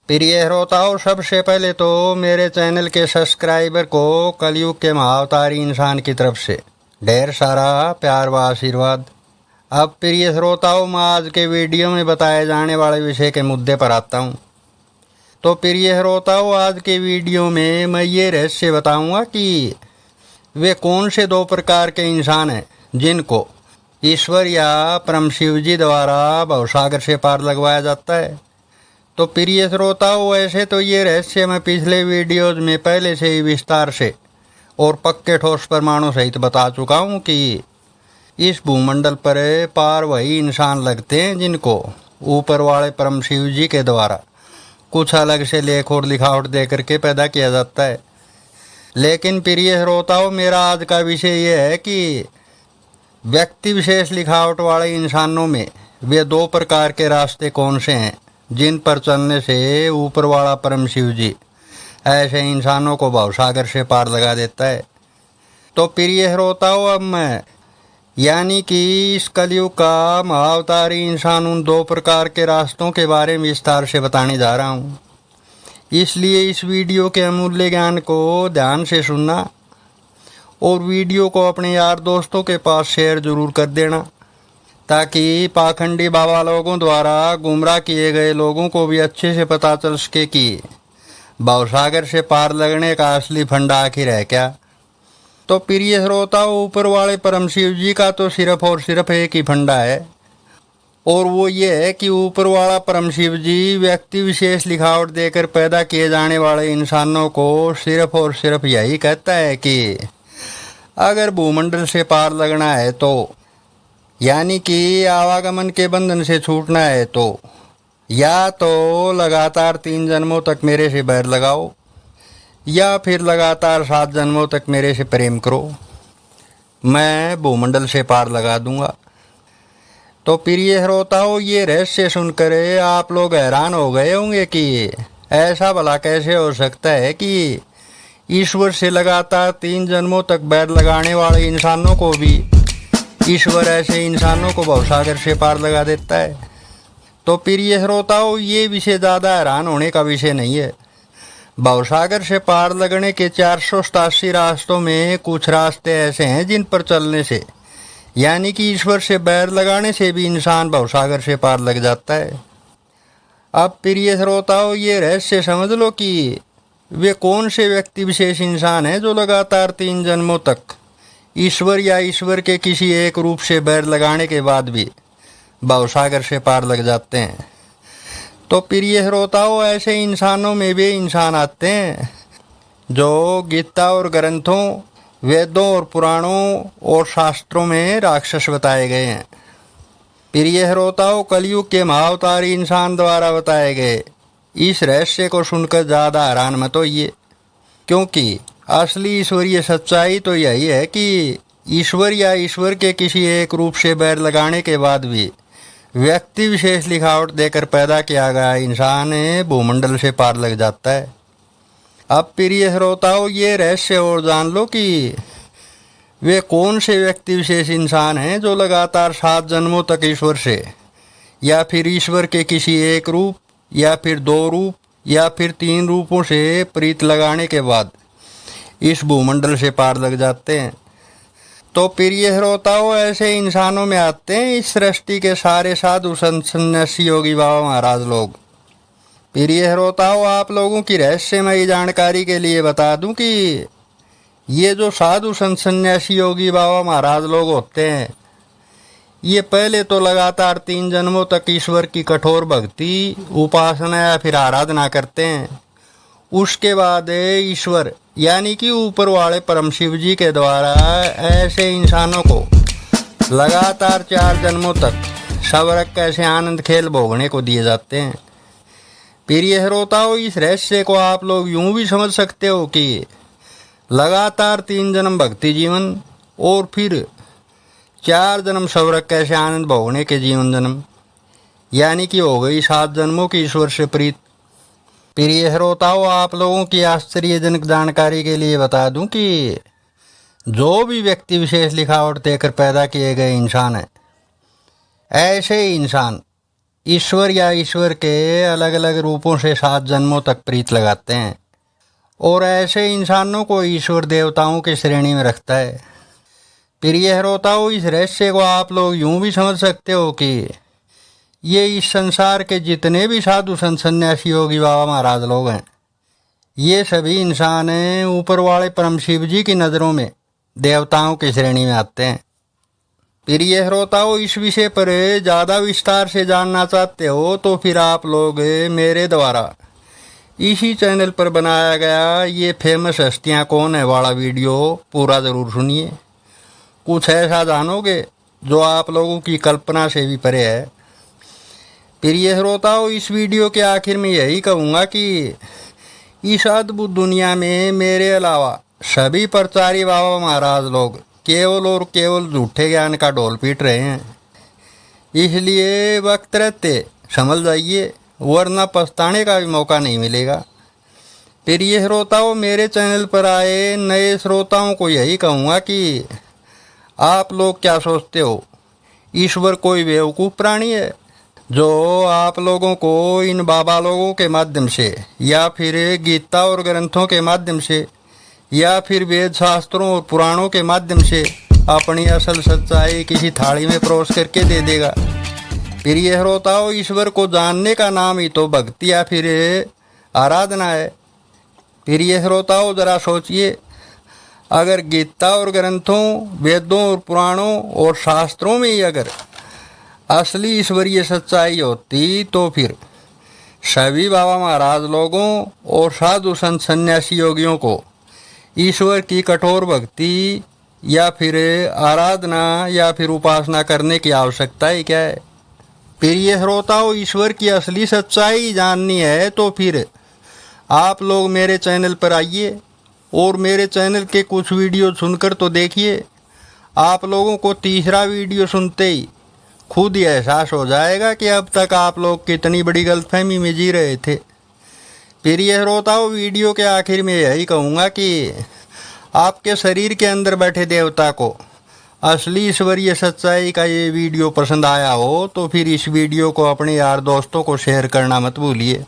प्रिय श्रोताओं, सबसे पहले तो मेरे चैनल के सब्सक्राइबर को कलयुग के महाअवतारी इंसान की तरफ से ढेर सारा प्यार व आशीर्वाद। अब प्रिय श्रोताओं, मैं आज के वीडियो में बताए जाने वाले विषय के मुद्दे पर आता हूँ। तो प्रिय श्रोताओं, आज के वीडियो में मैं ये रहस्य बताऊँगा कि वे कौन से दो प्रकार के इंसान हैं जिनको ईश्वर या परम शिव जी द्वारा भवसागर से पार लगवाया जाता है। तो प्रिय श्रोताओं, वैसे तो ये रहस्य मैं पिछले वीडियोज में पहले से ही विस्तार से और पक्के ठोस प्रमाणों सहित बता चुका हूँ कि इस भूमंडल पर पार वही इंसान लगते हैं जिनको ऊपर वाले परम शिव जी के द्वारा कुछ अलग से लेख और लिखावट दे करके पैदा किया जाता है। लेकिन प्रिय श्रोताओं, मेरा आज का विषय ये है कि व्यक्ति विशेष लिखावट वाले इंसानों में वे दो प्रकार के रास्ते कौन से हैं जिन पर चलने से ऊपर वाला परम शिव जी ऐसे इंसानों को भवसागर से पार लगा देता है। तो प्रिय श्रोताओं, अब मैं यानी कि इस कलयुग का महाअवतारी इंसान उन दो प्रकार के रास्तों के बारे में विस्तार से बताने जा रहा हूँ। इसलिए इस वीडियो के अमूल्य ज्ञान को ध्यान से सुनना और वीडियो को अपने यार दोस्तों के पास शेयर जरूर कर देना, ताकि पाखंडी बाबा लोगों द्वारा गुमराह किए गए लोगों को भी अच्छे से पता चल सके कि भवसागर से पार लगने का असली फंडा आखिर है क्या। तो प्रिय श्रोताओं, ऊपर वाले परम शिव जी का तो सिर्फ और सिर्फ एक ही फंडा है, और वो ये है कि ऊपर वाला परम शिव जी व्यक्ति विशेष लिखावट देकर पैदा किए जाने वाले इंसानों को सिर्फ और सिर्फ यही कहता है कि अगर भूमंडल से पार लगना है तो, यानी कि आवागमन के बंधन से छूटना है तो या तो लगातार 3 जन्मों तक मेरे से बैर लगाओ या फिर लगातार 7 जन्मों तक मेरे से प्रेम करो, मैं भूमंडल से पार लगा दूंगा। तो प्रिय श्रोताओं, ये रहस्य सुनकर आप लोग हैरान हो गए होंगे कि ऐसा भला कैसे हो सकता है कि ईश्वर से लगातार 3 जन्मों तक बैर लगाने वाले इंसानों को भी ईश्वर ऐसे इंसानों को भवसागर से पार लगा देता है। तो प्रिय श्रोताओं, ये विषय ज़्यादा हैरान होने का विषय नहीं है। भवसागर से पार लगने के 487 रास्तों में कुछ रास्ते ऐसे हैं जिन पर चलने से, यानी कि ईश्वर से बैर लगाने से भी इंसान भवसागर से पार लग जाता है। अब प्रिय श्रोताओं, ये रहस्य समझ लो कि वे कौन से व्यक्ति विशेष इंसान हैं जो लगातार 3 जन्मों तक ईश्वर या ईश्वर के किसी एक रूप से बैर लगाने के बाद भी भवसागर से पार लग जाते हैं। तो प्रिय श्रोताओं, ऐसे इंसानों में वे इंसान आते हैं जो गीता और ग्रंथों, वेदों और पुराणों और शास्त्रों में राक्षस बताए गए हैं। प्रिय श्रोताओं, कलयुग के महाअवतारी इंसान द्वारा बताए गए इस रहस्य को सुनकर ज़्यादा हैरान मत होइए, क्योंकि असली ईश्वरीय सच्चाई तो यही है कि ईश्वर या ईश्वर के किसी एक रूप से बैर लगाने के बाद भी व्यक्ति विशेष लिखावट देकर पैदा किया गया इंसान भूमंडल से पार लग जाता है। अब प्रिय श्रोताओं, ये रहस्य और जान लो कि वे कौन से व्यक्ति विशेष इंसान हैं जो लगातार 7 जन्मों तक ईश्वर से या फिर ईश्वर के किसी एक रूप या फिर 2 रूप या फिर 3 रूपों से प्रीत लगाने के बाद इस भूमंडल से पार लग जाते हैं। तो प्रिय श्रोताओं, ऐसे इंसानों में आते हैं इस सृष्टि के सारे साधु संत सन्यासी योगी बाबा महाराज लोग। प्रिय श्रोताओं, आप लोगों की रहस्यमयी जानकारी के लिए बता दूं कि ये जो साधु संत सन्यासी योगी बाबा महाराज लोग होते हैं, ये पहले तो लगातार 3 जन्मों तक ईश्वर की कठोर भक्ति, उपासना या फिर आराधना करते हैं। उसके बाद ईश्वर यानी कि ऊपर वाले परम शिव जी के द्वारा ऐसे इंसानों को लगातार 4 जन्मों तक सवरक कैसे आनंद खेल भोगने को दिए जाते हैं। प्रिय श्रोताओं, इस रहस्य को आप लोग यूं भी समझ सकते हो कि लगातार 3 जन्म भक्ति जीवन और फिर 4 जन्म सवरक कैसे आनंद भोगने के जीवन जन्म, यानी कि हो गई 7 जन्मों की ईश्वर से प्रीत। प्रिय श्रोताओं, आप लोगों की आश्चर्यजनक जानकारी के लिए बता दूं कि जो भी व्यक्ति विशेष लिखावट देकर पैदा किए गए इंसान हैं, ऐसे इंसान ईश्वर या ईश्वर के अलग अलग रूपों से 7 जन्मों तक प्रीत लगाते हैं और ऐसे इंसानों को ईश्वर देवताओं की श्रेणी में रखता है। प्रिय श्रोताओं, इस रहस्य को आप लोग यूं भी समझ सकते हो कि ये इस संसार के जितने भी साधु संत सन्यासी योगी बाबा महाराज लोग हैं, ये सभी इंसान हैं ऊपर वाले परम शिव जी की नज़रों में देवताओं की श्रेणी में आते हैं। प्रिय श्रोताओं, इस विषय पर ज़्यादा विस्तार से जानना चाहते हो तो फिर आप लोग मेरे द्वारा इसी चैनल पर बनाया गया ये फेमस हस्तियाँ कौन है वाला वीडियो पूरा ज़रूर सुनिए। कुछ ऐसा जानोगे जो आप लोगों की कल्पना से भी परे है। प्रिय श्रोताओं, इस वीडियो के आखिर में यही कहूँगा कि इस अद्भुत दुनिया में मेरे अलावा सभी प्रचारी बाबा महाराज लोग केवल और केवल झूठे ज्ञान का ढोल पीट रहे हैं। इसलिए वक्त रहते समझ जाइए, वरना पछताने का भी मौका नहीं मिलेगा। प्रिय श्रोताओं, मेरे चैनल पर आए नए श्रोताओं को यही कहूँगा कि आप लोग क्या सोचते हो, ईश्वर कोई बेवकूफ़ प्राणी है जो आप लोगों को इन बाबा लोगों के माध्यम से या फिर गीता और ग्रंथों के माध्यम से या फिर वेद शास्त्रों और पुराणों के माध्यम से अपनी असल सच्चाई किसी थाली में परोस करके दे देगा। प्रिय श्रोताओं, ईश्वर को जानने का नाम ही तो भक्ति या फिर आराधना है। प्रिय श्रोताओं, ज़रा सोचिए, अगर गीता और ग्रंथों, वेदों और पुराणों और शास्त्रों में ही अगर असली ईश्वरीय सच्चाई होती तो फिर सभी बाबा महाराज लोगों और साधु संत सन्यासी योगियों को ईश्वर की कठोर भक्ति या फिर आराधना या फिर उपासना करने की आवश्यकता ही क्या है। प्रिय श्रोताओं, ईश्वर की असली सच्चाई जाननी है तो फिर आप लोग मेरे चैनल पर आइए और मेरे चैनल के कुछ वीडियो सुनकर तो देखिए। आप लोगों को तीसरा वीडियो सुनते ही खुद ही एहसास हो जाएगा कि अब तक आप लोग कितनी बड़ी गलतफहमी में जी रहे थे। प्रिय श्रोताओं, वीडियो के आखिर में यही कहूँगा कि आपके शरीर के अंदर बैठे देवता को असली ईश्वरीय सच्चाई का ये वीडियो पसंद आया हो तो फिर इस वीडियो को अपने यार दोस्तों को शेयर करना मत भूलिए।